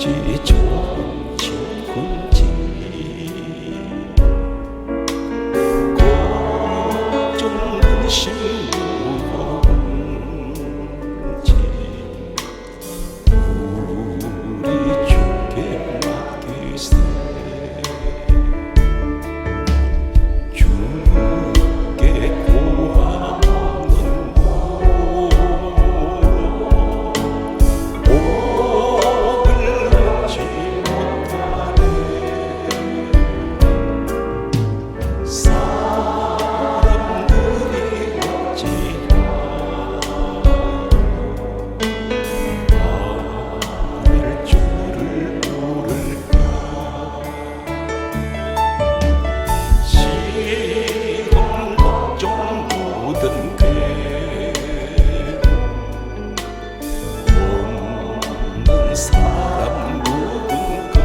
어찌 좋은 친구인지 걱정 근심 무언지 우리 주께 맡기세. 주께 구하는 복을 얻지 못하네. 사람들이 어찌하여 나를 주를 부를까. 시험 걱정 모든 괴로움 없는 사람 누군가.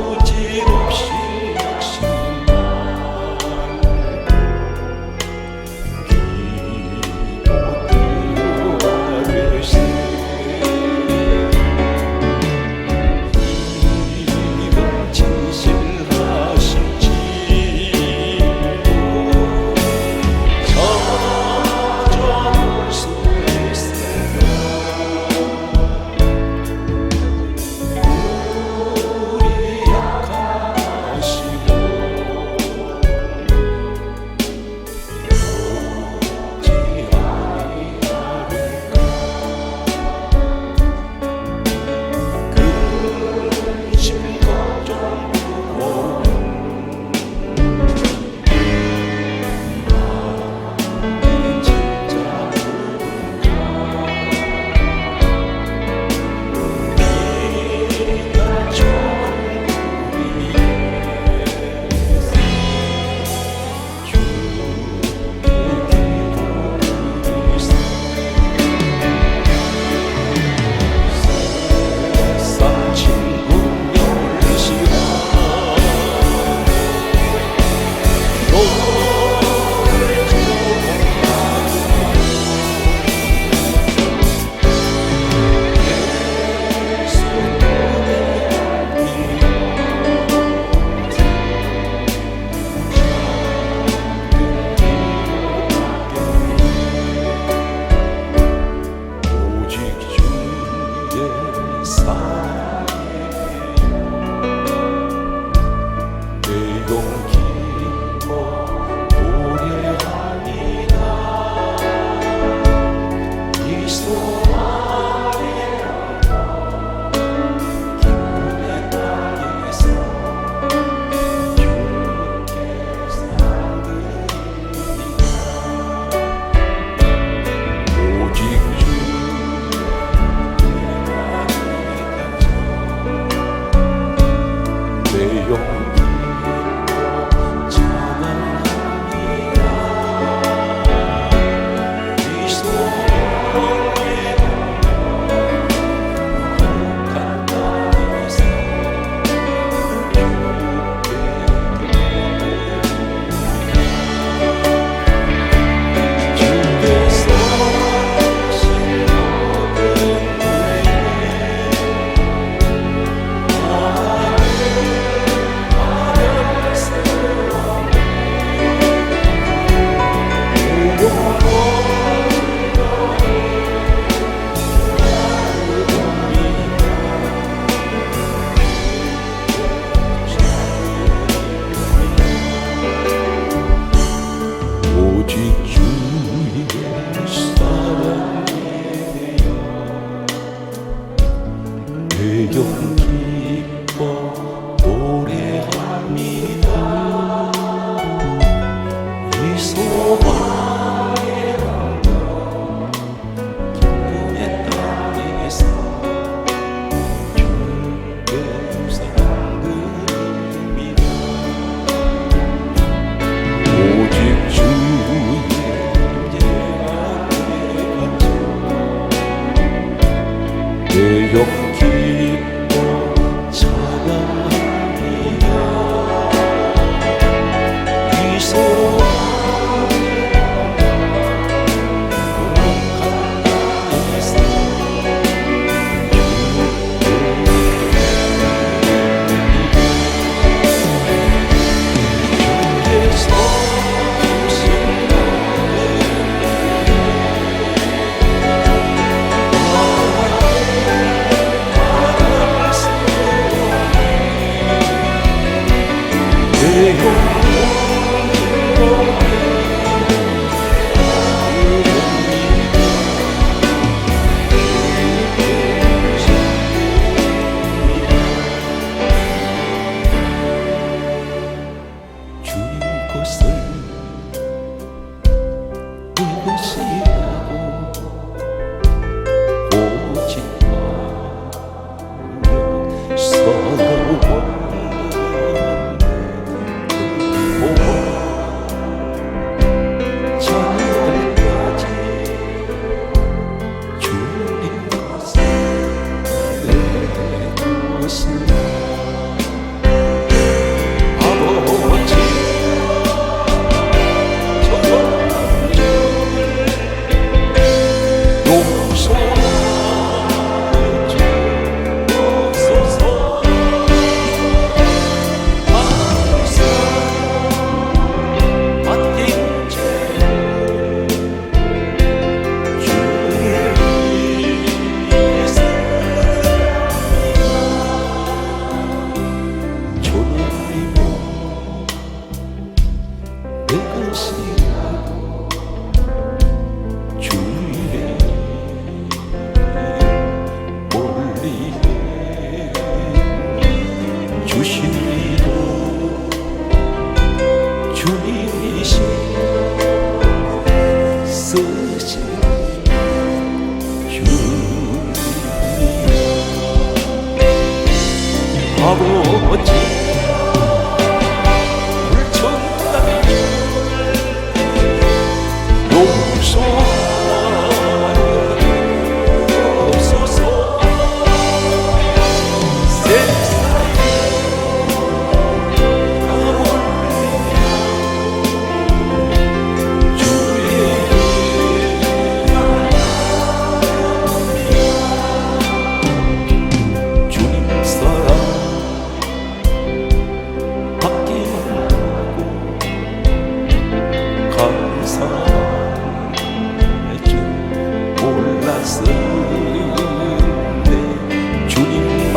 부질없이 욕심만 기도 드려갈세. 이런 진실하신 치료 찾아볼 수 있을까. 우리 약하시고 오지 아니하리까. 근심 걱정 무언 진짜 네가 좋은 우리의 주께 기도드리세. 세상 친구 멸시하 너를 오직 주의 사랑에 내 용기 기뻐 노래합니다. 이 소망에 기쁨의 땅에서 주께 상드립니다. 오직 주의 내 용기 찬양합니다. 이 소망에 거룩한 땅에서 주께서 하신 모든 오직 주의 사랑에 내 용기 기뻐 노래합니다. 이 소망에 기쁨의 땅에서 주께 상드립니다. 오직 주의 내 용기 기뻐 찬양합니다. 이 소망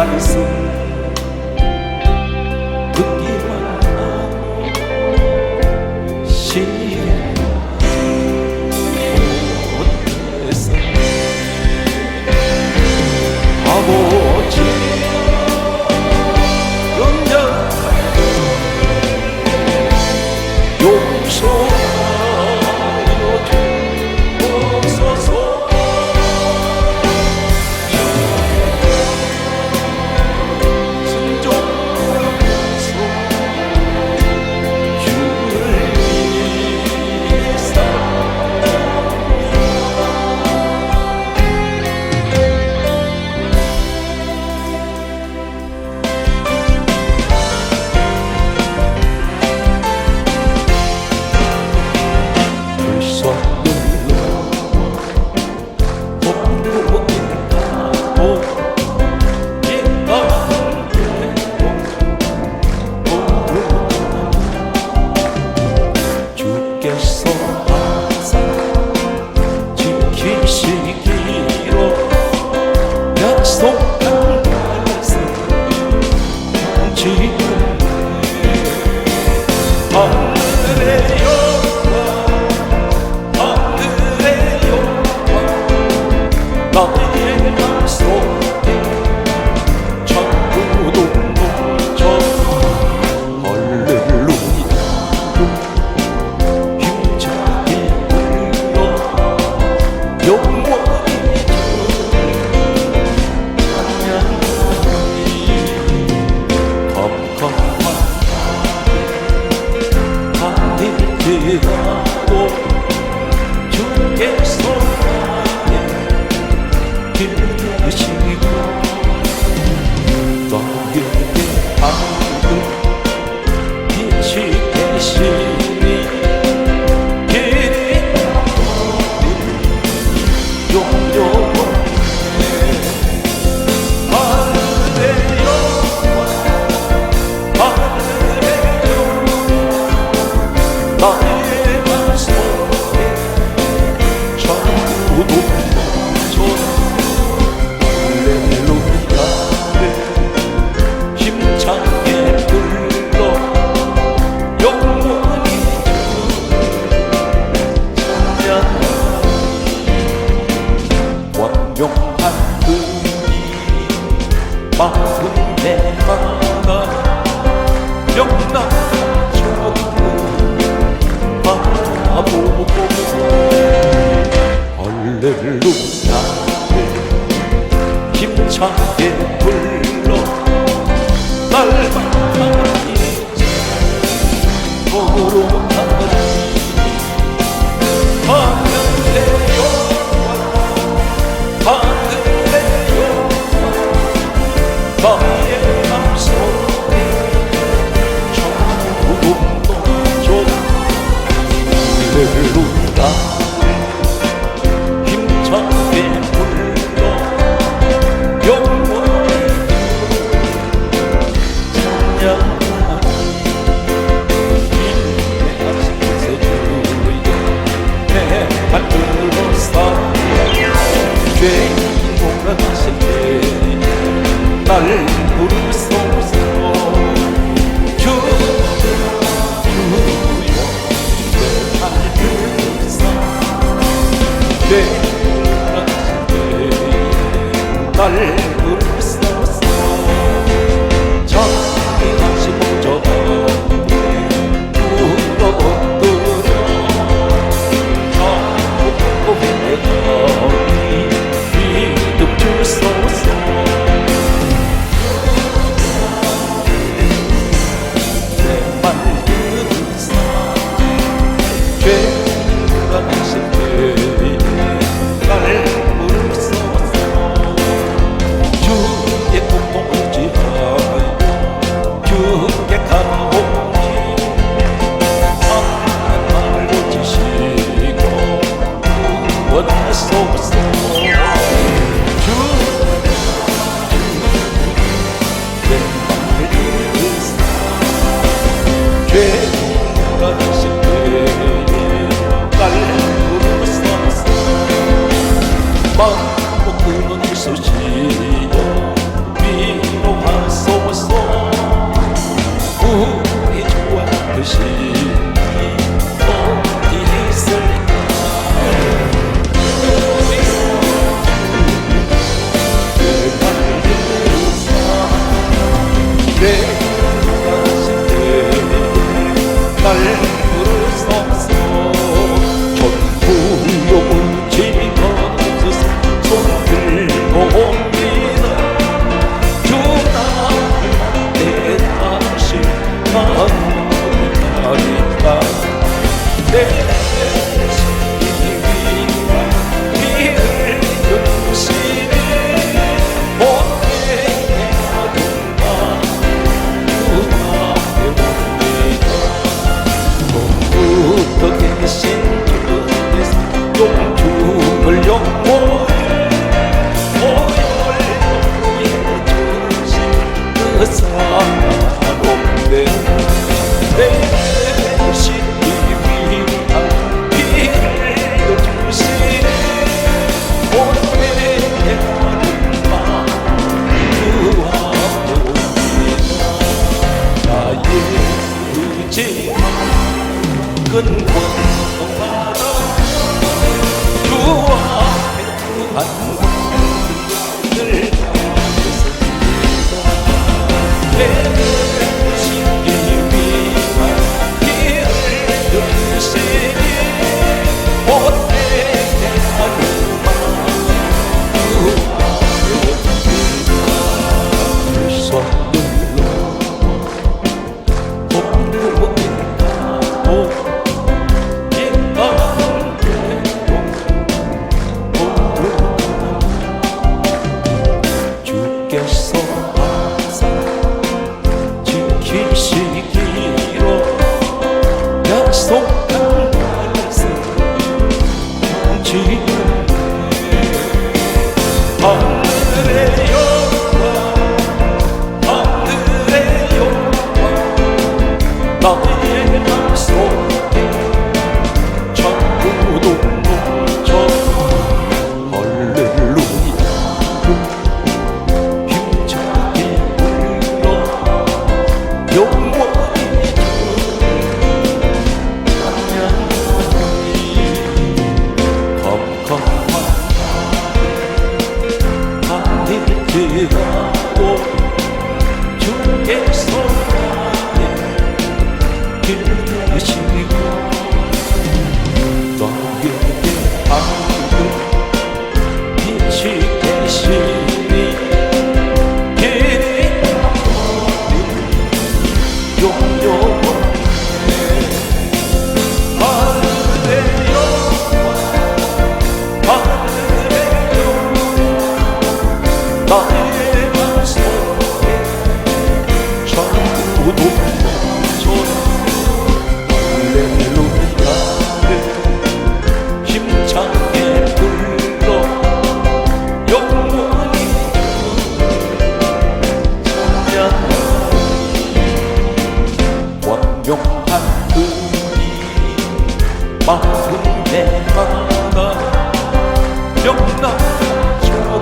말씀 듣기만 하고 신이 못해서 아버지 용서하여 주옵소서. 순종하면서 주를 위해 주께서 항상 지키시기로 약속한 말씀 지금 하늘의 영광 하늘의 영광 나의 맘속에 전부도 넘쳐 할렐루야 힘차게 불러 영원히 찬양하리 컴컴한 하늘이라도 주께서 나의 길 되시고 나에게 밝은 빛이 되시니 길이 영원히 하늘의 영광 하늘의 영광 나의 맘속에 전부도 넘쳐 할렐루야를 힘차게 불러 영원히 찬양하리 완벽한 은이 마음에 하나 영락적인 바라보고 할렐루야를 힘차게 불러 날마다 이제 거룩하리 하늘의 영광 하늘의 영광 나의 맘속에 전부 넘쳐 할렐루야를 힘차게 불러 영원히 찬양하리 인내하시면서 주의 내발 들어서 죄인 몰아가실 때 날 부르소서 주여 내발 들어서 날 부르소서 자기같이 먼저 불러들여 자꾸고 내가 믿음 주소서 그리하고 주께서 나의 길 되시고 너에게 밝은 빛이 되시니 길이 영원해 나의 맘속에 전부 멈춰라 할렐루야를 힘차게 불러 영원히 찬양하리 완벽한 그이 마음에 하나 영락처럼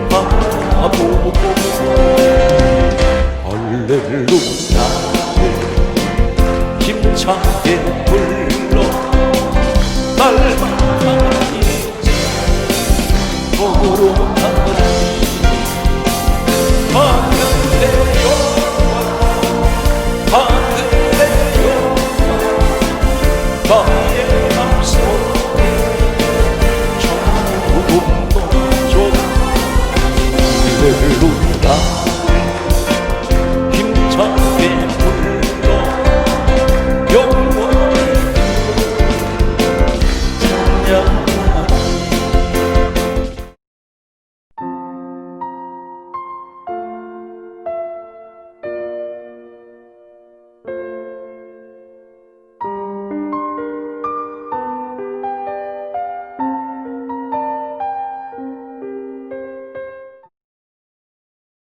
바라보고 할렐루야를 힘차게 불러 날마다 이제 거룩하리 하늘의 영광 하늘의 영광 나의 맘속에 전부 멈춰 할렐루야를 힘차게 불러 영원히 찬양하리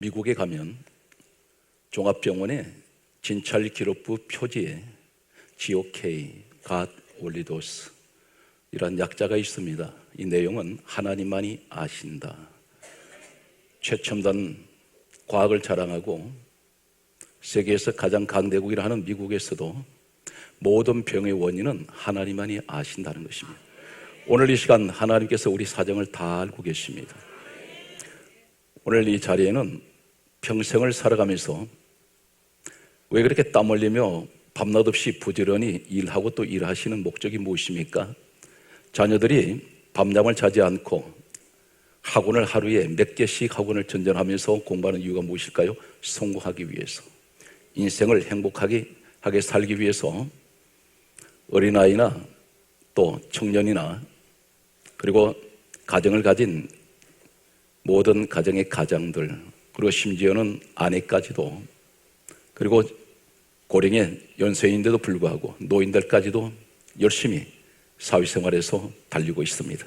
미국에 가면 종합병원에 진찰 기록부 표지에 GOK, God Only Knows 이란 약자가 있습니다. 이 내용은 하나님만이 아신다. 최첨단 과학을 자랑하고 세계에서 가장 강대국이라 하는 미국에서도 모든 병의 원인은 하나님만이 아신다는 것입니다. 오늘 이 시간 하나님께서 우리 사정을 다 알고 계십니다. 오늘 이 자리에는 평생을 살아가면서 왜 그렇게 땀 흘리며 밤낮 없이 부지런히 일하고 또 일하시는 목적이 무엇입니까? 자녀들이 밤잠을 자지 않고 학원을 하루에 몇 개씩 학원을 전전하면서 공부하는 이유가 무엇일까요? 성공하기 위해서, 인생을 행복하게 살기 위해서 어린아이나 또 청년이나 그리고 가정을 가진 모든 가정의 가장들, 그리고 심지어는 아내까지도, 그리고 고령의 연세인데도 불구하고 노인들까지도 열심히 사회생활에서 달리고 있습니다.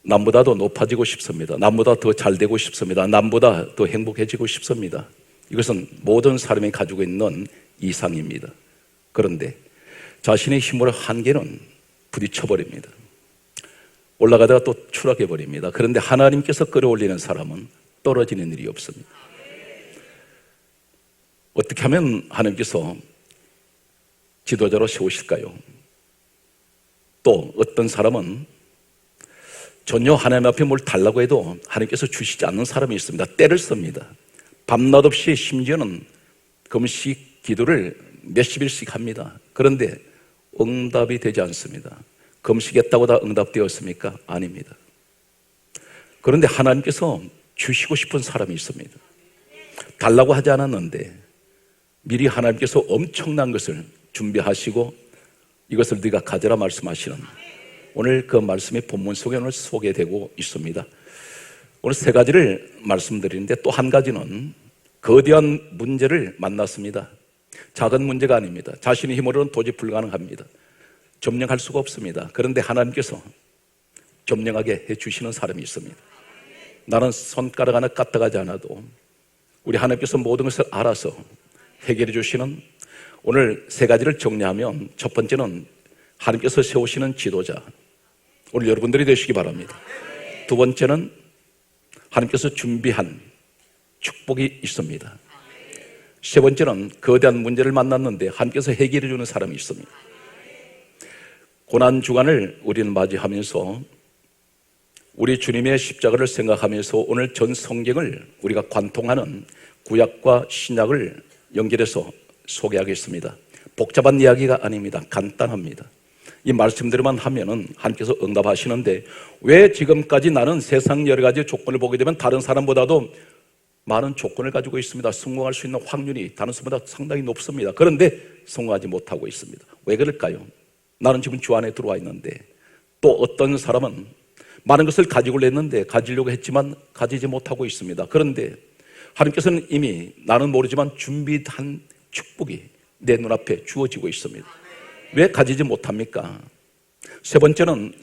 남보다 더 높아지고 싶습니다. 남보다 더 잘 되고 싶습니다. 남보다 더 행복해지고 싶습니다. 이것은 모든 사람이 가지고 있는 이상입니다. 그런데 자신의 힘으로 한계는 부딪혀버립니다. 올라가다가 또 추락해버립니다. 그런데 하나님께서 끌어올리는 사람은 떨어지는 일이 없습니다. 어떻게 하면 하나님께서 지도자로 세우실까요? 또 어떤 사람은 전혀 하나님 앞에 뭘 달라고 해도 하나님께서 주시지 않는 사람이 있습니다. 때를 씁니다. 밤낮 없이 심지어는 금식 기도를 몇십 일씩 합니다. 그런데 응답이 되지 않습니다. 금식했다고 다 응답되었습니까? 아닙니다. 그런데 하나님께서 주시고 싶은 사람이 있습니다. 달라고 하지 않았는데 미리 하나님께서 엄청난 것을 준비하시고 이것을 네가 가져라 말씀하시는, 오늘 그 말씀이 본문 속에 오늘 소개되고 있습니다. 오늘 세 가지를 말씀드리는데 또 한 가지는 거대한 문제를 만났습니다. 작은 문제가 아닙니다. 자신의 힘으로는 도저히 불가능합니다. 점령할 수가 없습니다. 그런데 하나님께서 점령하게 해주시는 사람이 있습니다. 나는 손가락 하나 까딱하지 않아도 우리 하나님께서 모든 것을 알아서 해결해 주시는, 오늘 세 가지를 정리하면 첫 번째는 하나님께서 세우시는 지도자, 오늘 여러분들이 되시기 바랍니다. 두 번째는 하나님께서 준비한 축복이 있습니다. 세 번째는 거대한 문제를 만났는데 하나님께서 해결해 주는 사람이 있습니다. 고난 주간을 우리는 맞이하면서 우리 주님의 십자가를 생각하면서 오늘 전 성경을 우리가 관통하는 구약과 신약을 연결해서 소개하겠습니다. 복잡한 이야기가 아닙니다. 간단합니다. 이 말씀대로만 하면은 하나님께서 응답하시는데, 왜 지금까지 나는 세상 여러 가지 조건을 보게 되면 다른 사람보다도 많은 조건을 가지고 있습니다. 성공할 수 있는 확률이 다른 사람보다 상당히 높습니다. 그런데 성공하지 못하고 있습니다. 왜 그럴까요? 나는 지금 주 안에 들어와 있는데, 또 어떤 사람은 많은 것을 가지고 했는데 가지려고 했지만 가지지 못하고 있습니다. 그런데 하나님께서는 이미 나는 모르지만 준비한 축복이 내 눈앞에 주어지고 있습니다. 왜 가지지 못합니까? 세 번째는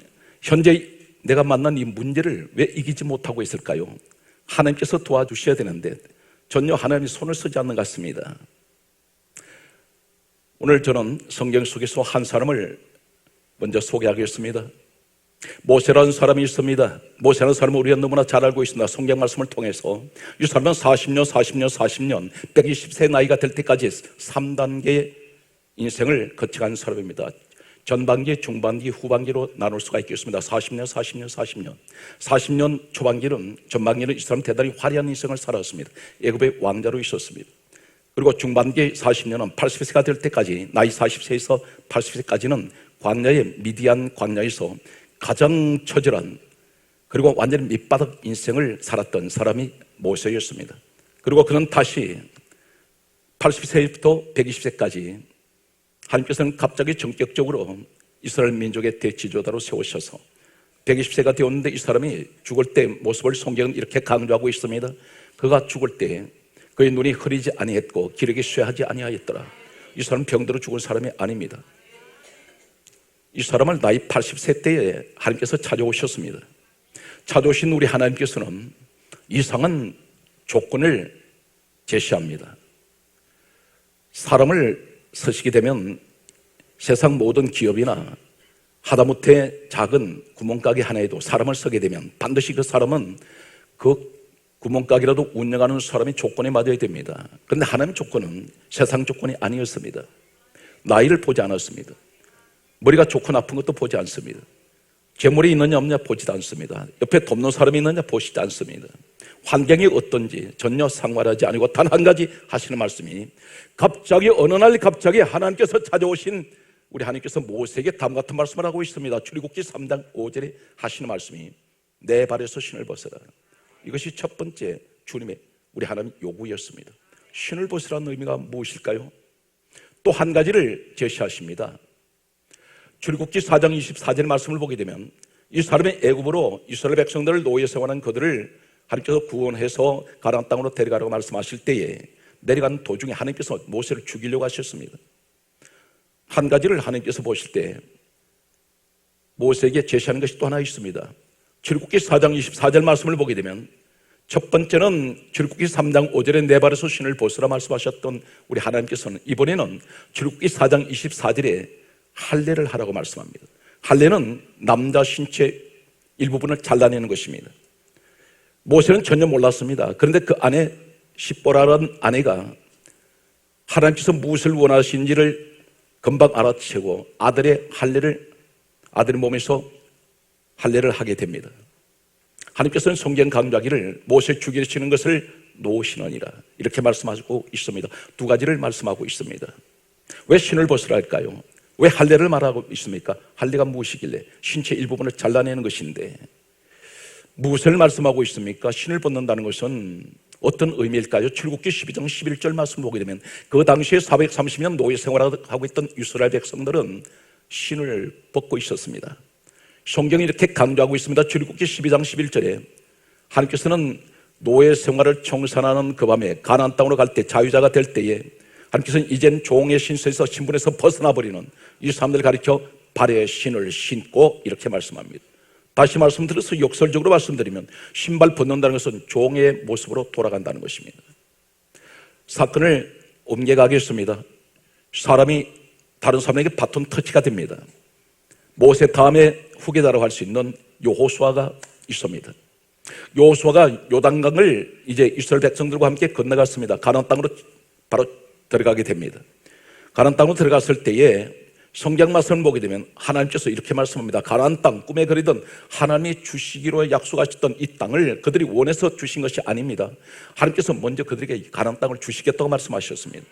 현재 내가 만난 이 문제를 왜 이기지 못하고 있을까요? 하나님께서 도와주셔야 되는데 전혀 하나님이 손을 쓰지 않는 것 같습니다. 오늘 저는 성경 속에서 한 사람을 먼저 소개하겠습니다. 모세라는 사람이 있습니다. 모세라는 사람은 우리가 너무나 잘 알고 있습니다. 성경 말씀을 통해서 이 사람은 40년 120세 나이가 될 때까지 3단계의 인생을 거쳐간 사람입니다. 전반기, 중반기, 후반기로 나눌 수가 있겠습니다. 40년 초반기는, 전반기는 이 사람 대단히 화려한 인생을 살았습니다. 애굽의 왕자로 있었습니다. 그리고 중반기 40년은 80세가 될 때까지, 나이 40세에서 80세까지는 광야의 미디안 광야에서 가장 처절한, 그리고 완전히 밑바닥 인생을 살았던 사람이 모세였습니다. 그리고 그는 다시 80세부터 120세까지 하나님께서는 갑자기 전격적으로 이스라엘 민족의 대지도자로 세우셔서 120세가 되었는데, 이 사람이 죽을 때 모습을 성경은 이렇게 강조하고 있습니다. 그가 죽을 때 그의 눈이 흐리지 아니했고 기력이 쇠하지 아니하였더라. 이 사람은 병들어 죽은 사람이 아닙니다. 이 사람을 나이 80세 때에 하나님께서 찾아오셨습니다. 찾아오신 우리 하나님께서는 이상한 조건을 제시합니다. 사람을 쓰시게 되면 세상 모든 기업이나 하다못해 작은 구멍가게 하나에도 사람을 쓰게 되면 반드시 그 사람은 그 구멍가게라도 운영하는 사람이 조건에 맞아야 됩니다. 그런데 하나님의 조건은 세상 조건이 아니었습니다. 나이를 보지 않았습니다. 머리가 좋고 나쁜 것도 보지 않습니다. 재물이 있느냐 없느냐 보지도 않습니다. 옆에 돕는 사람이 있느냐 보시지 않습니다. 환경이 어떤지 전혀 상관하지 않고 단 한 가지 하시는 말씀이, 갑자기 어느 날 갑자기 하나님께서 찾아오신 우리 하나님께서 모세에게 다음 같은 말씀을 하고 있습니다. 출애굽기 3장 5절에 하시는 말씀이, 내 발에서 신을 벗어라. 이것이 첫 번째 주님의 우리 하나님 요구였습니다. 신을 벗으라는 의미가 무엇일까요? 또 한 가지를 제시하십니다. 출애굽기 4장 24절 말씀을 보게 되면, 이 사람의 애굽으로 이스라엘 백성들을 노예 생활한 그들을 하나님께서 구원해서 가나안 땅으로 데려가라고 말씀하실 때에 내려가는 도중에 하나님께서 모세를 죽이려고 하셨습니다. 한 가지를 하나님께서 보실 때 모세에게 제시하는 것이 또 하나 있습니다. 출애굽기 4장 24절 말씀을 보게 되면, 첫 번째는 출애굽기 3장 5절에 내 발에서 신을 벗으라 말씀하셨던 우리 하나님께서는 이번에는 출애굽기 4장 24절에 할례를 하라고 말씀합니다. 할례는 남자 신체 일부분을 잘라내는 것입니다. 모세는 전혀 몰랐습니다. 그런데 그 아내 십보라라는 아내가 하나님께서 무엇을 원하시는지를 금방 알아채고 아들의 몸에서 할례를 하게 됩니다. 하나님께서는 성경 강조하기를 모세 죽이시는 것을 놓으시느니라 이렇게 말씀하고 있습니다. 두 가지를 말씀하고 있습니다. 왜 신을 벗으라 할까요? 왜 할례를 말하고 있습니까? 할례가 무엇이길래? 신체 일부분을 잘라내는 것인데 무엇을 말씀하고 있습니까? 신을 벗는다는 것은 어떤 의미일까요? 출애굽기 12장 11절 말씀 보게 되면, 그 당시에 430년 노예 생활하고 있던 이스라엘 백성들은 신을 벗고 있었습니다. 성경이 이렇게 강조하고 있습니다. 출애굽기 12장 11절에 하나님께서는 노예 생활을 청산하는 그 밤에 가나안 땅으로 갈 때, 자유자가 될 때에 하나님께서는 이젠 종의 신세에서 신분에서 벗어나 버리는 이 사람들을 가리켜 발에 신을 신고 이렇게 말씀합니다. 다시 말씀드려서 역설적으로 말씀드리면, 신발 벗는다는 것은 종의 모습으로 돌아간다는 것입니다. 사건을 옮겨가겠습니다. 사람이 다른 사람에게 바톤 터치가 됩니다. 모세 다음에 후계자라고 할 수 있는 여호수아가 있습니다. 여호수아가 요단강을 이제 이스라엘 백성들과 함께 건너갔습니다. 가나안 땅으로 바로 들어가게 됩니다. 가나안 땅으로 들어갔을 때에 성경 말씀을 보게 되면 하나님께서 이렇게 말씀합니다. 가나안 땅 꿈에 그리던 하나님이 주시기로 약속하셨던 이 땅을 그들이 원해서 주신 것이 아닙니다. 하나님께서 먼저 그들에게 가나안 땅을 주시겠다고 말씀하셨습니다.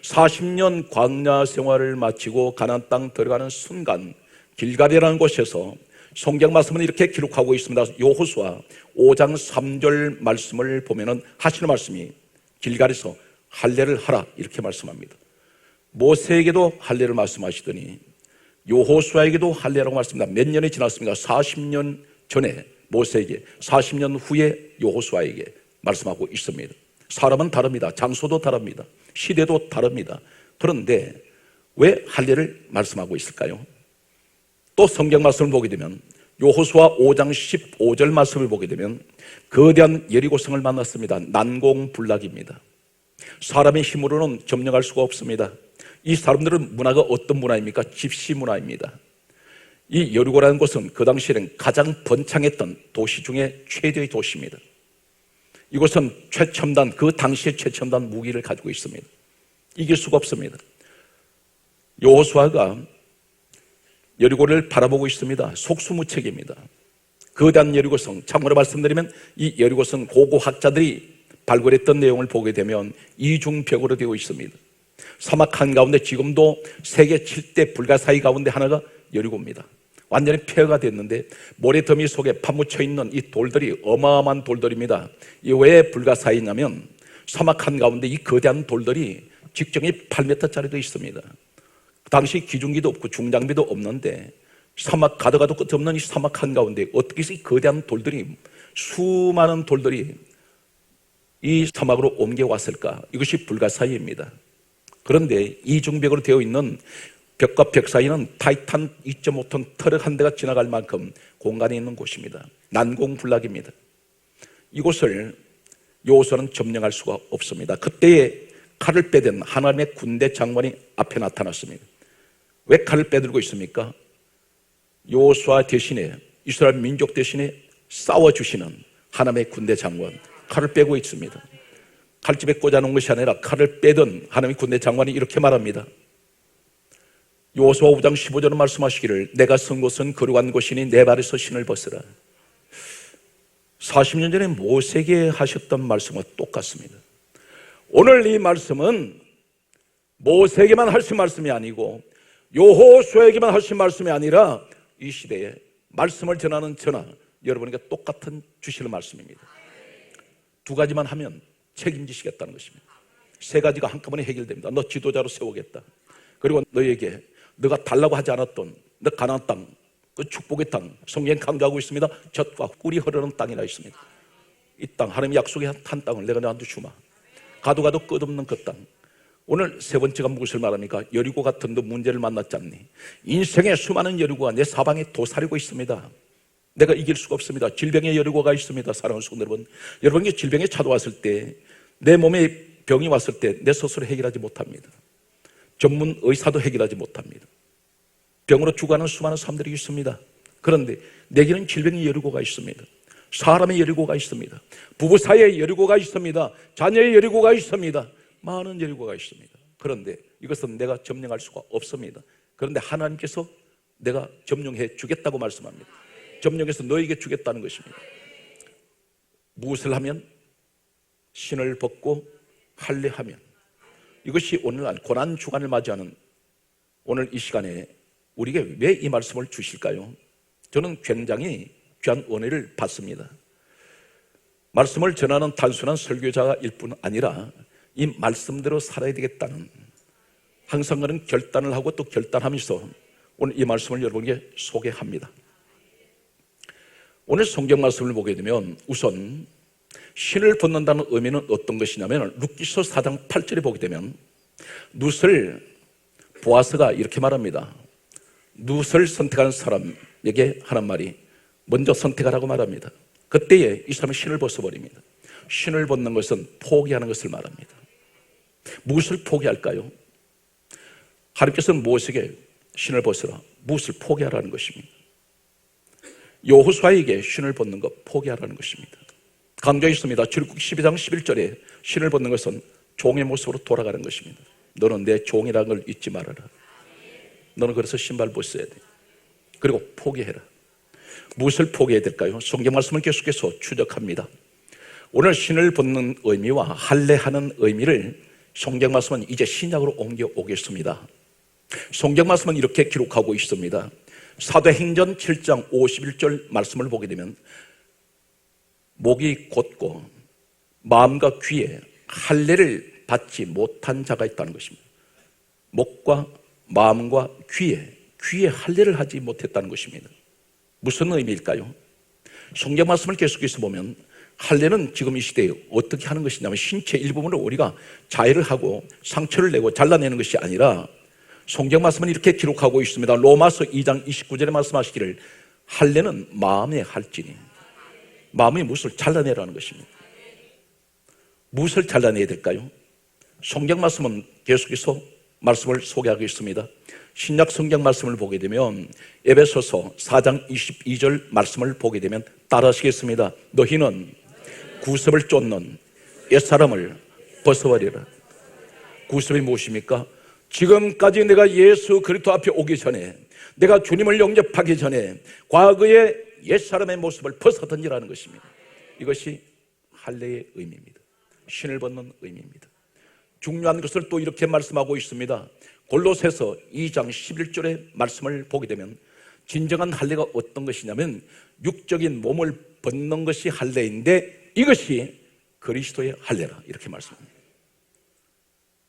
40년 광야 생활을 마치고 가나안 땅 들어가는 순간 길갈이라는 곳에서 성경 말씀은 이렇게 기록하고 있습니다. 여호수아 5장 3절 말씀을 보면은 하시는 말씀이 길갈에서 할례를 하라 이렇게 말씀합니다. 모세에게도 할례를 말씀하시더니 여호수아에게도 할례라고 말씀합니다. 몇 년이 지났습니다. 40년 전에 모세에게, 40년 후에 여호수아에게 말씀하고 있습니다. 사람은 다릅니다. 장소도 다릅니다. 시대도 다릅니다. 그런데 왜 할례를 말씀하고 있을까요? 또 성경 말씀을 보게 되면 여호수아 5장 15절 말씀을 보게 되면 거대한 여리고성을 만났습니다. 난공불락입니다. 사람의 힘으로는 점령할 수가 없습니다. 이 사람들은 문화가 어떤 문화입니까? 집시 문화입니다. 이 여리고라는 곳은 그 당시에는 가장 번창했던 도시 중에 최대의 도시입니다. 이곳은 최첨단, 그 당시의 최첨단 무기를 가지고 있습니다. 이길 수가 없습니다. 여호수아가 여리고를 바라보고 있습니다. 속수무책입니다. 거대한 여리고성, 참고로 말씀드리면 이 여리고성 고고학자들이 발굴했던 내용을 보게 되면 이중벽으로 되어 있습니다. 사막 한가운데 지금도 세계 7대 불가사의 가운데 하나가 여리고입니다. 완전히 폐허가 됐는데 모래더미 속에 파묻혀 있는 이 돌들이 어마어마한 돌들입니다. 이 왜 불가사의냐면 사막 한가운데 이 거대한 돌들이 직경이 8m짜리도 있습니다. 당시 기중기도 없고 중장비도 없는데 사막 가도 끝이 없는 이 사막 한가운데 어떻게 해서 이 거대한 돌들이, 수많은 돌들이 이 사막으로 옮겨왔을까? 이것이 불가사의입니다. 그런데 이중벽으로 되어 있는 벽과 벽 사이는 타이탄 2.5톤 트럭 한 대가 지나갈 만큼 공간이 있는 곳입니다. 난공불락입니다. 이곳을 여호수아는 점령할 수가 없습니다. 그때에 칼을 빼든 하나님의 군대 장관이 앞에 나타났습니다. 왜 칼을 빼들고 있습니까? 여호수아 대신에, 이스라엘 민족 대신에 싸워주시는 하나님의 군대 장관, 칼을 빼고 있습니다. 칼집에 꽂아놓은 것이 아니라 칼을 빼던 하나님의 군대 장관이 이렇게 말합니다. 여호수아 5장 15절은 말씀하시기를 내가 선 곳은 거룩한 곳이니 내 발에서 신을 벗으라. 40년 전에 모세에게 하셨던 말씀과 똑같습니다. 오늘 이 말씀은 모세에게만 하신 말씀이 아니고 여호수아에게만 하신 말씀이 아니라 이 시대에 말씀을 전하는 저나 여러분에게 똑같은 주시는 말씀입니다. 두 가지만 하면 책임지시겠다는 것입니다. 세 가지가 한꺼번에 해결됩니다. 너 지도자로 세우겠다. 그리고 너에게 너가 달라고 하지 않았던 너 가나안 땅, 그 축복의 땅, 성경 강조하고 있습니다. 젖과 꿀이 흐르는 땅이라 있습니다. 이 땅, 하나님의 약속의 한 땅을 내가 너한테 주마. 가도 끝없는 그 땅. 오늘 세 번째가 무엇을 말합니까? 여리고 같은 너 문제를 만났지 않니? 인생의 수많은 여리고가 내 사방에 도사리고 있습니다. 내가 이길 수가 없습니다. 질병의 여리고가 있습니다. 사랑하는 성도 여러분, 여러분이 질병에 찾아왔을 때, 내 몸에 병이 왔을 때 내 스스로 해결하지 못합니다. 전문 의사도 해결하지 못합니다. 병으로 죽어가는 수많은 사람들이 있습니다. 그런데 내게는 질병의 여리고가 있습니다. 사람의 여리고가 있습니다. 부부 사이의 여리고가 있습니다. 자녀의 여리고가 있습니다. 많은 여리고가 있습니다. 그런데 이것은 내가 점령할 수가 없습니다. 그런데 하나님께서 내가 점령해 주겠다고 말씀합니다. 점령해서 너에게 주겠다는 것입니다. 무엇을 하면? 신을 벗고 할례하면. 이것이 오늘날 고난주간을 맞이하는 오늘 이 시간에 우리에게 왜 이 말씀을 주실까요? 저는 굉장히 귀한 은혜를 받습니다. 말씀을 전하는 단순한 설교자일 뿐 아니라 이 말씀대로 살아야 되겠다는, 항상 그런 결단을 하고 또 결단하면서 오늘 이 말씀을 여러분에게 소개합니다. 오늘 성경 말씀을 보게 되면 우선 신을 벗는다는 의미는 어떤 것이냐면 룻기서 4장 8절에 보게 되면 룻을 보아스가 이렇게 말합니다. 룻을 선택하는 사람에게 하는 말이 먼저 선택하라고 말합니다. 그때에 이 사람은 신을 벗어버립니다. 신을 벗는 것은 포기하는 것을 말합니다. 무엇을 포기할까요? 하나님께서는 모세에게 신을 벗으라, 무엇을 포기하라는 것입니다. 여호수아에게 신을 벗는 것 포기하라는 것입니다. 강조했습니다. 출애굽기 12장 11절에 신을 벗는 것은 종의 모습으로 돌아가는 것입니다. 너는 내 종이라는 걸 잊지 말아라. 너는 그래서 신발 벗어야 돼. 그리고 포기해라. 무엇을 포기해야 될까요? 성경 말씀을 계속해서 추적합니다. 오늘 신을 벗는 의미와 할례하는 의미를 성경 말씀은 이제 신약으로 옮겨오겠습니다. 성경 말씀은 이렇게 기록하고 있습니다. 사도행전 7장 51절 말씀을 보게 되면 목이 곧고 마음과 귀에 할례를 받지 못한 자가 있다는 것입니다. 목과 마음과 귀에 할례를 하지 못했다는 것입니다. 무슨 의미일까요? 성경 말씀을 계속해서 보면 할례는 지금 이 시대에 어떻게 하는 것이냐면 신체 일부분을 우리가 자해를 하고 상처를 내고 잘라내는 것이 아니라 성경 말씀은 이렇게 기록하고 있습니다. 로마서 2장 29절에 말씀하시기를 할례는 마음에 할지니, 마음의 무엇을 잘라내라는 것입니다. 무엇을 잘라내야 될까요? 성경 말씀은 계속해서 말씀을 소개하겠습니다. 신약 성경 말씀을 보게 되면 에베소서 4장 22절 말씀을 보게 되면 따라하시겠습니다. 너희는 구습을 쫓는 옛사람을 벗어버리라. 구습이 무엇입니까? 지금까지 내가 예수 그리스도 앞에 오기 전에, 내가 주님을 영접하기 전에 과거의 옛사람의 모습을 벗어던지라는 것입니다. 이것이 할례의 의미입니다. 신을 벗는 의미입니다. 중요한 것을 또 이렇게 말씀하고 있습니다. 골로새서 2장 11절의 말씀을 보게 되면 진정한 할례가 어떤 것이냐면 육적인 몸을 벗는 것이 할례인데 이것이 그리스도의 할례라, 이렇게 말씀합니다.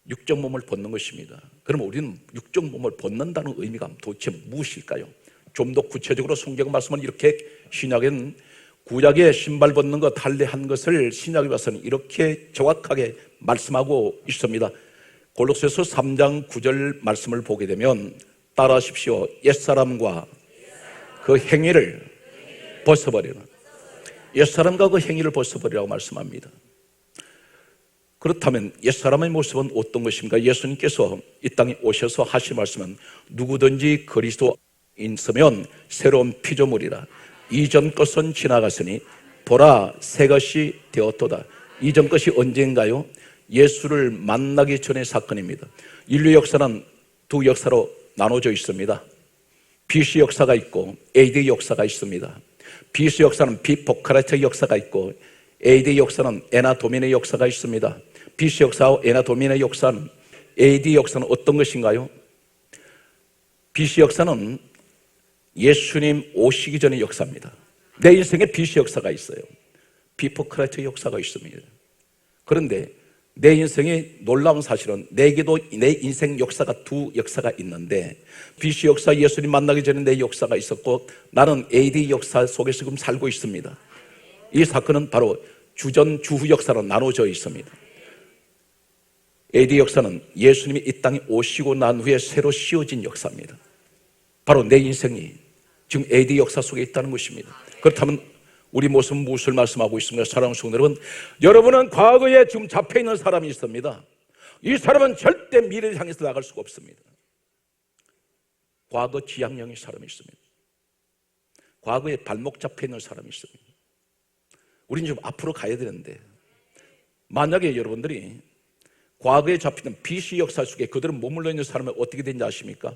육적 몸을 벗는 것입니다. 그럼 우리는 육적 몸을 벗는다는 의미가 도대체 무엇일까요? 좀 더 구체적으로 성경 말씀은 이렇게, 신약은 구약의 신발 벗는 것, 할례한 것을 신약에 와서는 이렇게 정확하게 말씀하고 있습니다. 골로새서 3장 9절 말씀을 보게 되면 따라하십시오. 옛사람과 그 행위를 벗어버리라. 옛사람과 그 행위를 벗어버리라고 말씀합니다. 그렇다면 옛사람의 모습은 어떤 것입니까? 예수님께서 이 땅에 오셔서 하신 말씀은 누구든지 그리스도에 있으면 새로운 피조물이라. 이전 것은 지나갔으니 보라 새 것이 되었도다. 이전 것이 언제인가요? 예수를 만나기 전의 사건입니다. 인류 역사는 두 역사로 나눠져 있습니다. BC 역사가 있고 AD 역사가 있습니다. BC 역사는 비포크라테 역사가 있고 AD 역사는 에나 도미네 역사가 있습니다. BC 역사와 에나 도미네 역사는, AD 역사는 어떤 것인가요? BC 역사는 예수님 오시기 전의 역사입니다. 내 인생에 BC 역사가 있어요. 비포크라테 역사가 있습니다. 그런데 내 인생의 놀라운 사실은 내게도 내 인생 역사가 두 역사가 있는데 BC 역사, 예수님 만나기 전에 내 역사가 있었고 나는 AD 역사 속에서 지금 살고 있습니다. 이 사건은 바로 주전, 주후 역사로 나눠져 있습니다. AD 역사는 예수님이 이 땅에 오시고 난 후에 새로 씌워진 역사입니다. 바로 내 인생이 지금 AD 역사 속에 있다는 것입니다. 그렇다면 우리 모습은 무엇을 말씀하고 있습니까? 사랑하는 성도 여러분, 여러분은 과거에 지금 잡혀있는 사람이 있습니다. 이 사람은 절대 미래를 향해서 나갈 수가 없습니다. 과거 지향형의 사람이 있습니다. 과거에 발목 잡혀있는 사람이 있습니다. 우리는 좀 앞으로 가야 되는데 만약에 여러분들이 과거에 잡히는 BC 역사 속에 그대로 머물러 있는 사람은 어떻게 되는지 아십니까?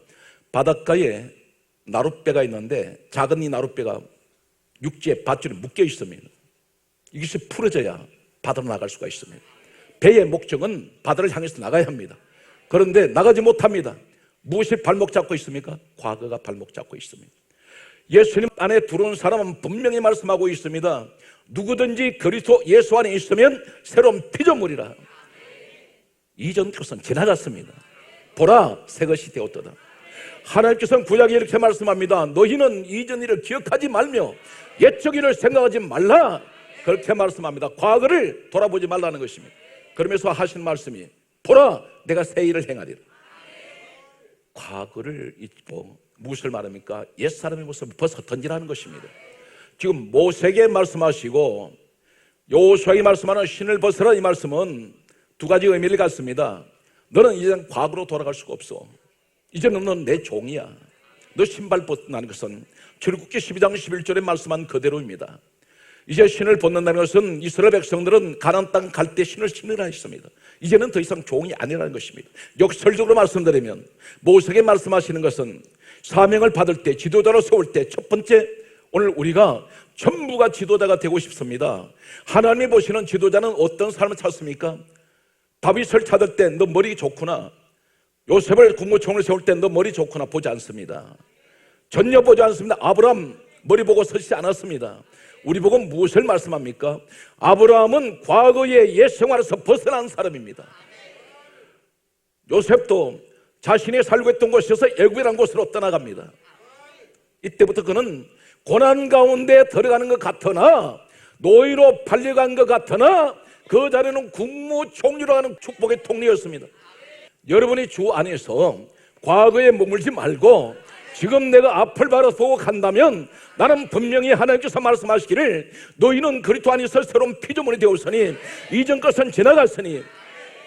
바닷가에 나룻배가 있는데 작은 이 나룻배가 육지에 밧줄에 묶여 있습니다. 이것이 풀어져야 바다로 나갈 수가 있습니다. 배의 목적은 바다를 향해서 나가야 합니다. 그런데 나가지 못합니다. 무엇이 발목 잡고 있습니까? 과거가 발목 잡고 있습니다. 예수님 안에 들어온 사람은 분명히 말씀하고 있습니다. 누구든지 그리스도 예수 안에 있으면 새로운 피조물이라. 이전 것은 지나갔습니다. 보라 새 것이 되었도다. 하나님께서는 구약에 이렇게 말씀합니다. 너희는 이전 일을 기억하지 말며 옛적 일을 생각하지 말라. 그렇게 말씀합니다. 과거를 돌아보지 말라는 것입니다. 그러면서 하시는 말씀이 보라 내가 새 일을 행하리라. 과거를 잊고 무엇을 말합니까? 옛사람의 모습을 벗어 던지라는 것입니다. 지금 모세에게 말씀하시고 여호수아에게 말씀하는 신을 벗어라 이 말씀은 두 가지 의미를 갖습니다. 너는 이제 과거로 돌아갈 수가 없어. 이제는 넌 내 종이야. 너 신발 벗는다는 것은 출애굽기 12장 11절에 말씀한 그대로입니다. 이제 신을 벗는다는 것은 이스라엘 백성들은 가나안 땅 갈 때 신을 신으라 했습니다. 이제는 더 이상 종이 아니라는 것입니다. 역설적으로 말씀드리면 모세에게 말씀하시는 것은 사명을 받을 때, 지도자로 세울 때 첫 번째, 오늘 우리가 전부가 지도자가 되고 싶습니다. 하나님이 보시는 지도자는 어떤 사람을 찾습니까? 다윗을 찾을 때 너 머리 좋구나, 요셉을 국무총리를 세울 때 너 머리 좋구나 보지 않습니다. 전혀 보지 않습니다. 아브라함 머리 보고 서지 않았습니다. 우리 보고 무엇을 말씀합니까? 아브라함은 과거의 옛 생활에서 벗어난 사람입니다. 요셉도 자신이 살고 있던 곳에서 애굽이라는 곳으로 떠나갑니다. 이때부터 그는 고난 가운데 들어가는 것 같으나, 노예로 팔려간 것 같으나 그 자리는 국무총리로 하는 축복의 통리였습니다. 여러분이 주 안에서 과거에 머물지 말고 지금 내가 앞을 바라보고 간다면 나는 분명히 하나님께서 말씀하시기를 너희는 그리스도 안에서 새로운 피조물이 되었으니 이전 것은 지나갔으니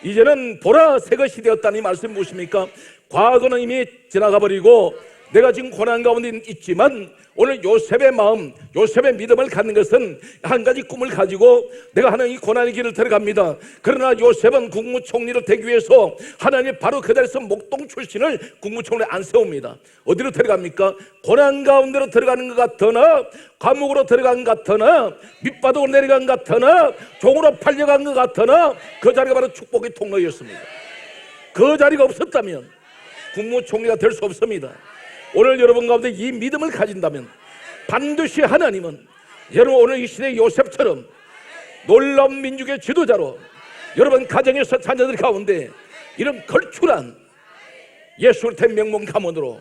이제는 보라 새 것이 되었다니 말씀이 무엇입니까? 과거는 이미 지나가 버리고 내가 지금 고난 가운데 있지만 오늘 요셉의 마음, 요셉의 믿음을 갖는 것은 한 가지 꿈을 가지고 내가 하나님 이 고난의 길을 들어갑니다. 그러나 요셉은 국무총리로 되기 위해서 하나님 바로 그 자리에서 목동 출신을 국무총리에 안 세웁니다. 어디로 들어갑니까? 고난 가운데로 들어가는 것 같으나, 감옥으로 들어간 것 같으나, 밑바닥으로 내려간 것 같으나, 종으로 팔려간 것 같으나 그 자리가 바로 축복의 통로였습니다. 그 자리가 없었다면 국무총리가 될 수 없습니다. 오늘 여러분 가운데 이 믿음을 가진다면 반드시 하나님은 여러분 오늘 이 시대의 요셉처럼 놀라운 민족의 지도자로 여러분 가정에서 자녀들 가운데 이런 걸출한 예수 그리스도의 명문 가문으로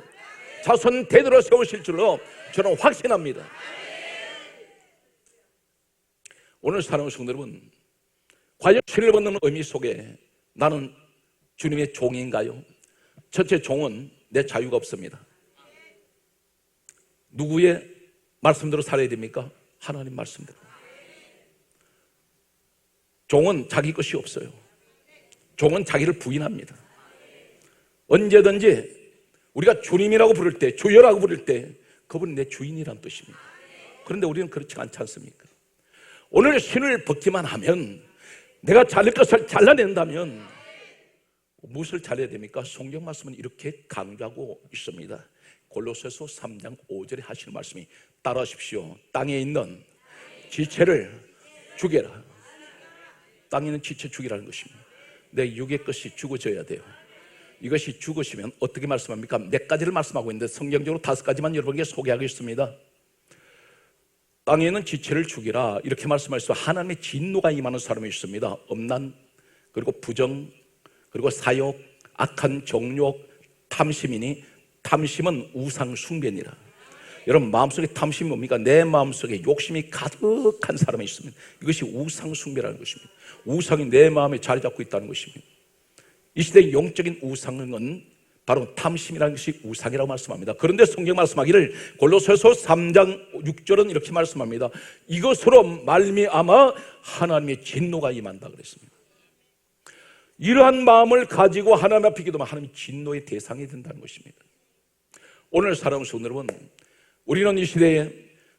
자손 대대로 세우실 줄로 저는 확신합니다. 오늘 사랑하는 성도 여러분, 과연 신을 벗는 의미 속에 나는 주님의 종인가요? 첫째, 종은 내 자유가 없습니다. 누구의 말씀대로 살아야 됩니까? 하나님 말씀대로. 종은 자기 것이 없어요. 종은 자기를 부인합니다. 언제든지 우리가 주님이라고 부를 때, 주여라고 부를 때 그분은 내 주인이란 뜻입니다. 그런데 우리는 그렇지 않지 않습니까? 오늘 신을 벗기만 하면, 내가 잘릴 것을 잘라낸다면 무엇을 잘해야 됩니까? 성경 말씀은 이렇게 강조하고 있습니다. 골로새서 3장 5절에 하시는 말씀이, 따라하십시오. 땅에 있는 지체를 죽여라. 땅에 있는 지체 죽이라는 것입니다. 내 육의 것이 죽어져야 돼요. 이것이 죽으시면 어떻게 말씀합니까? 몇 가지를 말씀하고 있는데 성경적으로 5가지만 여러분에게 소개하겠습니다. 땅에 있는 지체를 죽이라 이렇게 말씀하셔서 하나님의 진노가 임하는 사람이 있습니다. 엄난, 그리고 부정, 그리고 사욕, 악한 정욕, 탐심이니, 탐심은 우상 숭배니라. 여러분 마음속에 탐심이 뭡니까? 내 마음속에 욕심이 가득한 사람이 있습니다. 이것이 우상 숭배라는 것입니다. 우상이 내 마음에 자리 잡고 있다는 것입니다. 이 시대의 영적인 우상은 바로 탐심이라는 것이 우상이라고 말씀합니다. 그런데 성경 말씀하기를 골로새서 3장 6절은 이렇게 말씀합니다. 이것으로 말미암아 하나님의 진노가 임한다 그랬습니다. 이러한 마음을 가지고 하나님 앞에 기도하면 하나님의 진노의 대상이 된다는 것입니다. 오늘 사랑하는 성도 여러분, 우리는 이 시대에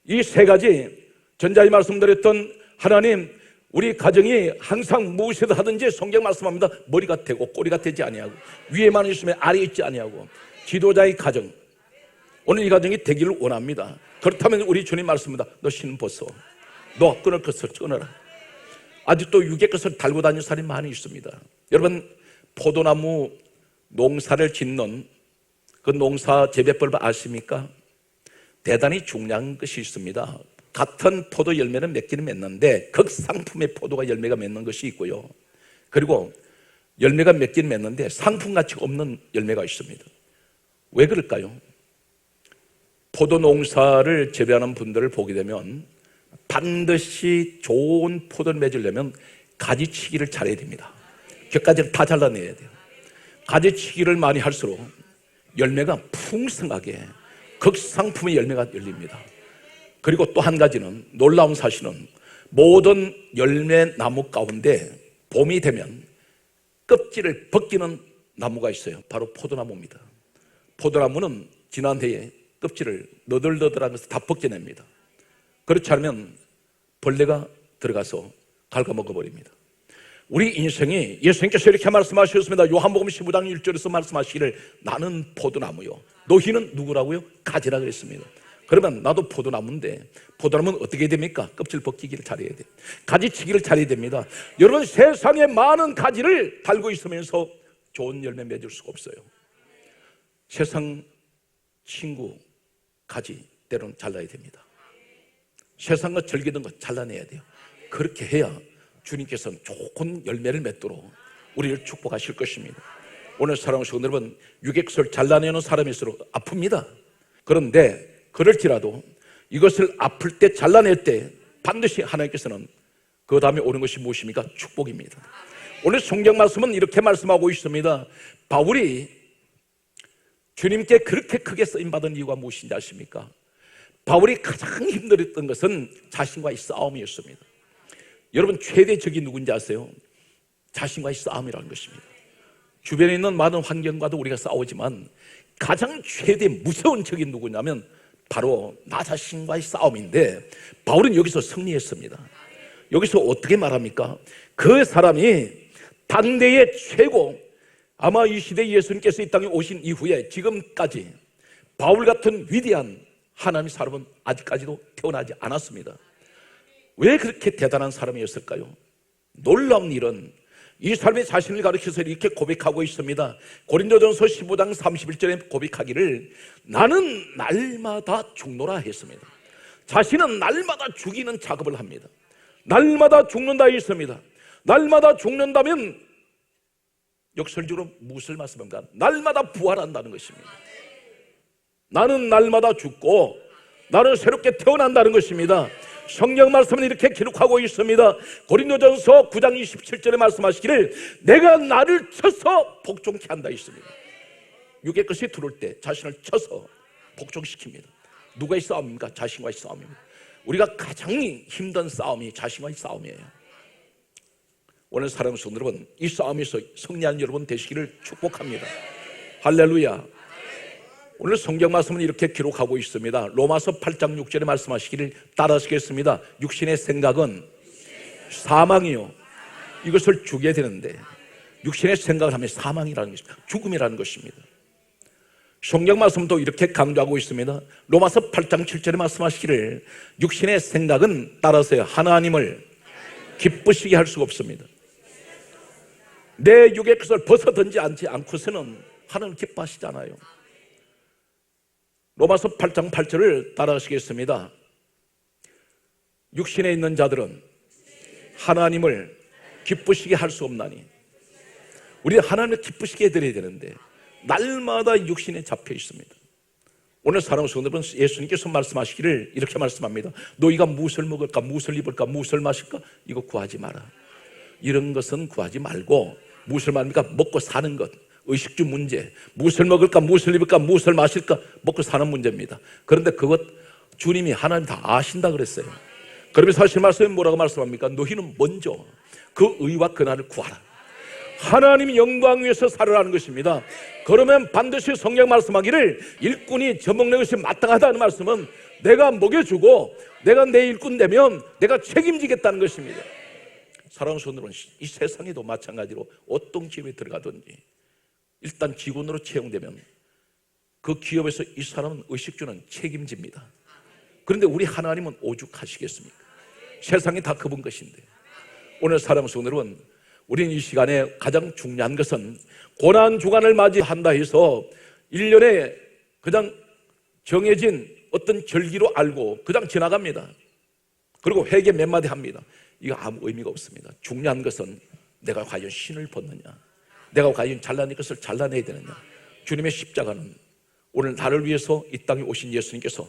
이 3가지 전자에 말씀드렸던 하나님, 우리 가정이 항상 무엇이든 하든지 성경 말씀합니다. 머리가 되고 꼬리가 되지 아니하고 위에만 있으면 아래에 있지 아니하고 지도자의 가정, 오늘 이 가정이 되기를 원합니다. 그렇다면 우리 주님 말씀입니다. 너 신은 벗어, 너 끊을 것을 끊어라. 아직도 육의 것을 달고 다니는 사람이 많이 있습니다. 여러분 포도나무 농사를 짓는 그 농사 재배법을 아십니까? 대단히 중요한 것이 있습니다. 같은 포도 열매는 맺기는 맺는데 극상품의 포도가 열매가 맺는 것이 있고요. 그리고 열매가 맺기는 맺는데 상품가치가 없는 열매가 있습니다. 왜 그럴까요? 포도 농사를 재배하는 분들을 보게 되면 반드시 좋은 포도를 맺으려면 가지치기를 잘해야 됩니다. 곁가지를 다 잘라내야 돼요. 가지치기를 많이 할수록 열매가 풍성하게 극상품의 열매가 열립니다. 그리고 또 한 가지는, 놀라운 사실은 모든 열매 나무 가운데 봄이 되면 껍질을 벗기는 나무가 있어요. 바로 포도나무입니다. 포도나무는 지난 해에 껍질을 너덜너덜한 것을 다 벗겨냅니다. 그렇지 않으면 벌레가 들어가서 갉아먹어버립니다. 우리 인생이 예수님께서 이렇게 말씀하셨습니다. 요한복음 15장 1절에서 말씀하시기를 나는 포도나무요 너희는 누구라고요? 가지라 그랬습니다. 그러면 나도 포도나무인데 포도나무는 어떻게 됩니까? 껍질 벗기기를 잘해야 돼. 가지치기를 잘해야 됩니다. 여러분, 세상에 많은 가지를 달고 있으면서 좋은 열매 맺을 수가 없어요. 세상 친구 가지 때로는 잘라야 됩니다. 세상과 절기던 거 잘라내야 돼요. 그렇게 해야 주님께서는 좋은 열매를 맺도록 우리를 축복하실 것입니다. 오늘 사랑하는 성도 여러분, 유객설 잘라내는 사람일수록 아픕니다. 그런데 그럴지라도 이것을 아플 때, 잘라낼 때 반드시 하나님께서는 그 다음에 오는 것이 무엇입니까? 축복입니다. 오늘 성경 말씀은 이렇게 말씀하고 있습니다. 바울이 주님께 그렇게 크게 쓰임받은 이유가 무엇인지 아십니까? 바울이 가장 힘들었던 것은 자신과의 싸움이었습니다. 여러분, 최대 적이 누군지 아세요? 자신과의 싸움이라는 것입니다. 주변에 있는 많은 환경과도 우리가 싸우지만 가장 최대 무서운 적이 누구냐면 바로 나 자신과의 싸움인데, 바울은 여기서 승리했습니다. 여기서 어떻게 말합니까? 그 사람이 당대의 최고, 아마 이 시대 예수님께서 이 땅에 오신 이후에 지금까지 바울 같은 위대한 하나님의 사람은 아직까지도 태어나지 않았습니다. 왜 그렇게 대단한 사람이었을까요? 놀라운 일은 이 사람의 자신을 가리켜서 이렇게 고백하고 있습니다. 고린도전서 15장 31절에 고백하기를 나는 날마다 죽노라 했습니다. 자신은 날마다 죽이는 작업을 합니다. 날마다 죽는다 했습니다. 날마다 죽는다면 역설적으로 무엇을 말씀합니까? 날마다 부활한다는 것입니다. 나는 날마다 죽고 나는 새롭게 태어난다는 것입니다. 성경 말씀은 이렇게 기록하고 있습니다. 고린도전서 9장 27절에 말씀하시기를 내가 나를 쳐서 복종케 한다 했습니다. 육의 것이 들어올 때 자신을 쳐서 복종시킵니다. 누가의 싸움입니까? 자신과의 싸움입니다. 우리가 가장 힘든 싸움이 자신과의 싸움이에요. 오늘 사랑하는 성도 여러분, 이 싸움에서 승리하는 여러분 되시기를 축복합니다. 할렐루야. 오늘 성경 말씀은 이렇게 기록하고 있습니다. 로마서 8장 6절에 말씀하시기를 따라하시겠습니다. 육신의 생각은 사망이요, 이것을 죽여야 되는데 육신의 생각을 하면 사망이라는 것입니다. 죽음이라는 것입니다. 성경 말씀도 이렇게 강조하고 있습니다. 로마서 8장 7절에 말씀하시기를 육신의 생각은 따라서 하나님을 기쁘시게 할 수가 없습니다. 내 육의 것을 벗어던지 않고서는 하나님을 기뻐하시잖아요. 로마서 8장 8절을 따라하시겠습니다. 육신에 있는 자들은 하나님을 기쁘시게 할 수 없나니, 우리 하나님을 기쁘시게 해드려야 되는데 날마다 육신에 잡혀 있습니다. 오늘 사랑하는 성도 여러분, 예수님께서 말씀하시기를 이렇게 말씀합니다. 너희가 무엇을 먹을까, 무엇을 입을까, 무엇을 마실까, 이거 구하지 마라. 이런 것은 구하지 말고 무엇을 말합니까? 먹고 사는 것, 의식주 문제, 무엇을 먹을까, 무엇을 입을까, 무엇을 마실까, 먹고 사는 문제입니다. 그런데 그것 주님이 하나님 다 아신다 그랬어요. 그러면서 사실 말씀에 뭐라고 말씀합니까? 너희는 먼저 그 의와 근한을 구하라. 하나님이 영광 위에서 살으라는 것입니다. 그러면 반드시 성경 말씀하기를 일꾼이 젖먹는 것이 마땅하다는 말씀은 내가 먹여주고 내가 내 일꾼 되면 내가 책임지겠다는 것입니다. 사랑하는 성도는 이 세상에도 마찬가지로 어떤 기업에 들어가든지 일단 직원으로 채용되면 그 기업에서 이 사람은 의식주는 책임집니다. 그런데 우리 하나님은 오죽하시겠습니까? 세상이 다 그분 것인데. 오늘 사랑하는 성도 여러분, 우리는 이 시간에 가장 중요한 것은 고난주간을 맞이한다 해서 1년에 그냥 정해진 어떤 절기로 알고 그냥 지나갑니다. 그리고 회개 몇 마디 합니다. 이거 아무 의미가 없습니다. 중요한 것은 내가 과연 신을 벗느냐, 내가 과연 잘라낼 것을 잘라내야 되느냐. 주님의 십자가는 오늘 나를 위해서 이 땅에 오신 예수님께서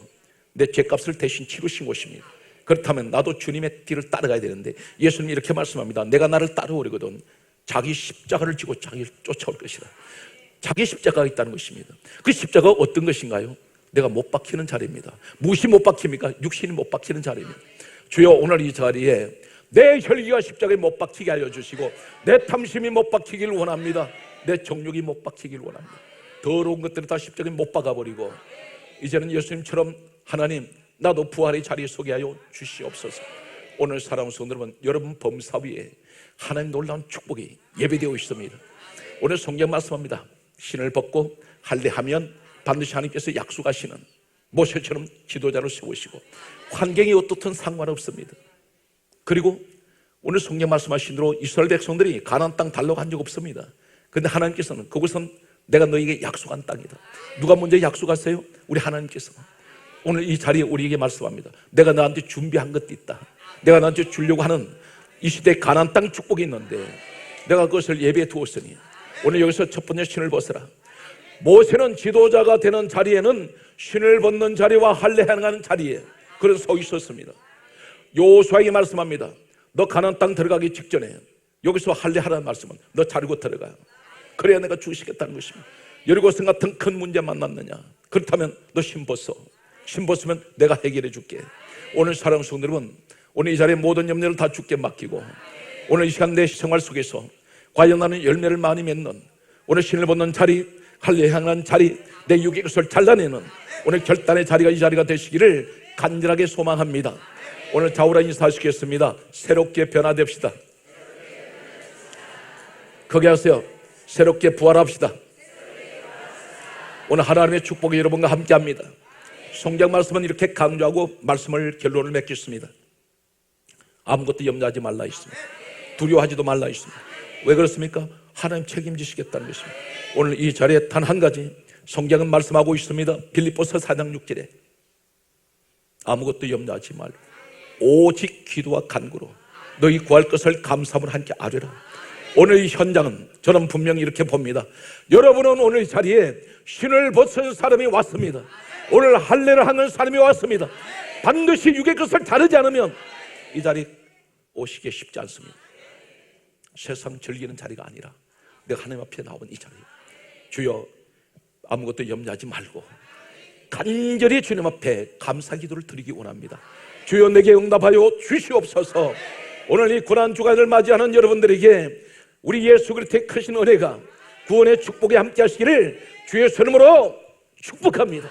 내 죄값을 대신 치르신 것입니다. 그렇다면 나도 주님의 뒤를 따라가야 되는데 예수님이 이렇게 말씀합니다. 내가 나를 따라오려거든 자기 십자가를 지고 자기를 쫓아올 것이다. 자기 십자가가 있다는 것입니다. 그 십자가가 어떤 것인가요? 내가 못 박히는 자리입니다. 무엇이 못 박힙니까? 육신이 못 박히는 자리입니다. 주여, 오늘 이 자리에 내 혈기가 십자가에 못 박히게 알려주시고 내 탐심이 못 박히기를 원합니다. 내 정욕이 못 박히기를 원합니다. 더러운 것들을 다 십자가에 못 박아버리고 이제는 예수님처럼 하나님, 나도 부활의 자리에 서게 하여 주시옵소서. 오늘 사랑하는 성도 여러분, 여러분 범사 위에 하나님 놀라운 축복이 예배되어 있습니다. 오늘 성경 말씀합니다. 신을 벗고 할례하면 반드시 하나님께서 약속하시는 모세처럼 지도자로 세우시고 환경이 어떻든 상관없습니다. 그리고 오늘 성경 말씀하신 대로 이스라엘 백성들이 가나안 땅 달라고 한 적 없습니다. 그런데 하나님께서는 그곳은 내가 너에게 약속한 땅이다. 누가 먼저 약속하세요? 우리 하나님께서. 오늘 이 자리에 우리에게 말씀합니다. 내가 너한테 준비한 것도 있다. 내가 너한테 주려고 하는 이 시대에 가나안 땅 축복이 있는데 내가 그것을 예배에 두었으니 오늘 여기서 첫 번째 신을 벗으라. 모세는 지도자가 되는 자리에는 신을 벗는 자리와 할례하는 자리에 그런 서 있었습니다. 여호수아에게 말씀합니다. 너 가나안 땅 들어가기 직전에 여기서 할례하라는 말씀은 너 자르고 들어가. 그래야 내가 주시겠다는 것입니다. 여리고성 같은 큰 문제 만났느냐? 그렇다면 너 신 벗어. 신 벗으면 내가 해결해 줄게. 오늘 사랑하는 성도 여러분, 오늘 이 자리에 모든 염려를 다 주께 맡기고 오늘 이 시간 내 생활 속에서 과연 나는 열매를 많이 맺는 오늘 신을 벗는 자리, 할례하는 자리, 내 육의 것을 잘라내는 오늘 결단의 자리가 이 자리가 되시기를 간절하게 소망합니다. 오늘 좌우라 인사하시겠습니다. 새롭게 변화됩시다. 거기 하세요. 새롭게 부활합시다. 오늘 하나님의 축복이 여러분과 함께합니다. 성경 말씀은 이렇게 강조하고 말씀을 결론을 맺겠습니다. 아무것도 염려하지 말라 있습니다. 두려워하지도 말라 있습니다. 왜 그렇습니까? 하나님 책임지시겠다는 것입니다. 오늘 이 자리에 단 한 가지 성경은 말씀하고 있습니다. 빌립보서 4장 6절에 아무것도 염려하지 말고 오직 기도와 간구로 너희 구할 것을 감사함으로 함께 아뢰라. 오늘 이 현장은 저는 분명히 이렇게 봅니다. 여러분은 오늘 이 자리에 신을 벗은 사람이 왔습니다. 오늘 할례를 하는 사람이 왔습니다. 반드시 육의 것을 자르지 않으면 이 자리 오시기 쉽지 않습니다. 세상 즐기는 자리가 아니라 내가 하나님 앞에 나온 이 자리, 주여 아무것도 염려하지 말고 간절히 주님 앞에 감사 기도를 드리기 원합니다. 주여 내게 응답하여 주시옵소서. 오늘 이 고난주간을 맞이하는 여러분들에게 우리 예수 그리스도의 크신 은혜가 구원의 축복에 함께 하시기를 주의 이름으로 축복합니다.